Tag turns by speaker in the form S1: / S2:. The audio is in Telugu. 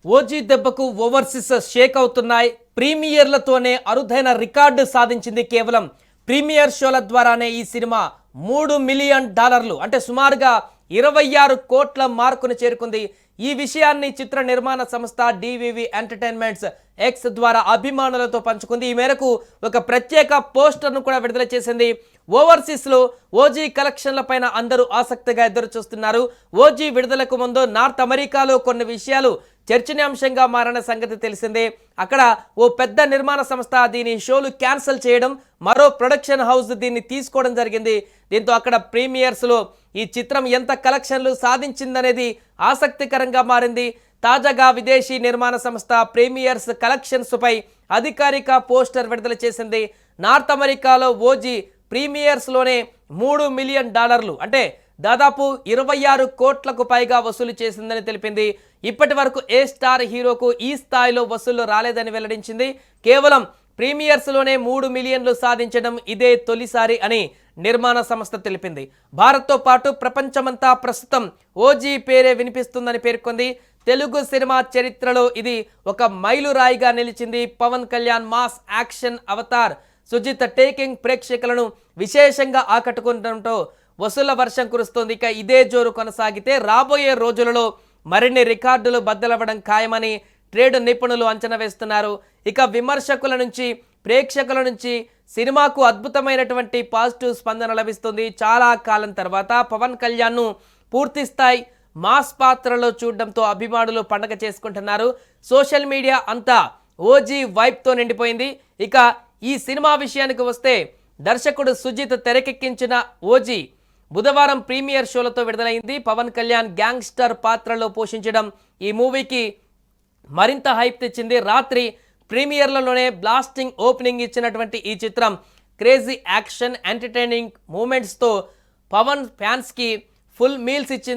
S1: ఓజీ దెబ్బకు ఓవర్సీస్ షేక్ అవుతున్నాయి. ప్రీమియర్లతోనే అరుదైన రికార్డు సాధించింది. కేవలం ప్రీమియర్ షోల ద్వారానే ఈ సినిమా $3 మిలియన్ అంటే సుమారుగా 26 కోట్ల మార్కును చేరుకుంది. ఈ విషయాన్ని చిత్ర నిర్మాణ సంస్థ డివివి ఎంటర్టైన్మెంట్స్ ఎక్స్ ద్వారా అభిమానులతో పంచుకుంది. ఈ మేరకు ఒక ప్రత్యేక పోస్టర్ను కూడా విడుదల చేసింది. ఓవర్సీస్లో ఓజీ కలెక్షన్ల పైన అందరూ ఆసక్తిగా ఎదురు చూస్తున్నారు. ఓజీ విడుదలకు ముందు నార్త్ అమెరికాలో కొన్ని విషయాలు చర్చనీయాంశంగా మారిన సంగతి తెలిసిందే. అక్కడ ఓ పెద్ద నిర్మాణ సంస్థ దీని షోలు క్యాన్సిల్ చేయడం, మరో ప్రొడక్షన్ హౌస్ దీన్ని తీసుకోవడం జరిగింది. దీంతో అక్కడ ప్రీమియర్స్లో ఈ చిత్రం ఎంత కలెక్షన్లు సాధించిందనేది ఆసక్తికరంగా మారింది. తాజాగా విదేశీ నిర్మాణ సంస్థ ప్రీమియర్స్ కలెక్షన్స్ పై అధికారిక పోస్టర్ విడుదల చేసింది. నార్త్ అమెరికాలో ఓజీ ప్రీమియర్స్లోనే $3 మిలియన్ అంటే దాదాపు 26 కోట్లకు పైగా వసూలు చేసిందని తెలిపింది. ఇప్పటి వరకు ఏ స్టార్ హీరోకు ఈ స్థాయిలో వసూళ్లు రాలేదని వెల్లడించింది. కేవలం ప్రీమియర్స్లోనే 3 మిలియన్లు సాధించడం ఇదే తొలిసారి అని నిర్మాణ సంస్థ తెలిపింది. భారత్తో పాటు ప్రపంచమంతా ప్రస్తుతం ఓజీ పేరే వినిపిస్తుందని పేర్కొంది. తెలుగు సినిమా చరిత్రలో ఇది ఒక మైలురాయిగా నిలిచింది. పవన్ కళ్యాణ్ మాస్ యాక్షన్ అవతార్ సుజిత్ టేకింగ్ ప్రేక్షకులను విశేషంగా ఆకట్టుకుంటూ వసూళ్ల వర్షం కురుస్తోంది. ఇక ఇదే జోరు కొనసాగితే రాబోయే రోజులలో మరిన్ని రికార్డులు బద్దలవ్వడం ఖాయమని ట్రేడ్ నిపుణులు అంచనా వేస్తున్నారు. ఇక విమర్శకుల నుంచి, ప్రేక్షకుల నుంచి సినిమాకు అద్భుతమైనటువంటి పాజిటివ్ స్పందన లభిస్తుంది. చాలా కాలం తర్వాత పవన్ కళ్యాణ్ను పూర్తి స్థాయి మాస్ పాత్రలో చూడడంతో అభిమానులు పండగ చేసుకుంటున్నారు. సోషల్ మీడియా అంతా ఓజీ వైబ్తో నిండిపోయింది. ఇక ఈ సినిమా విషయానికి వస్తే దర్శకుడు సుజిత్ తెరకెక్కించిన ఓజీ బుధవారం ప్రీమియర్ షోలతో విడుదలైంది. పవన్ కళ్యాణ్ గ్యాంగ్స్టర్ పాత్రలో పోషించడం ఈ మూవీకి మరింత హైప్ తెచ్చింది. రాత్రి ప్రీమియర్లలోనే బ్లాస్టింగ్ ఓపెనింగ్ ఇచ్చినటువంటి ఈ చిత్రం క్రేజీ యాక్షన్, ఎంటర్టైనింగ్ మూమెంట్స్తో పవన్ ఫ్యాన్స్కి ఫుల్ మీల్స్ ఇచ్చింది.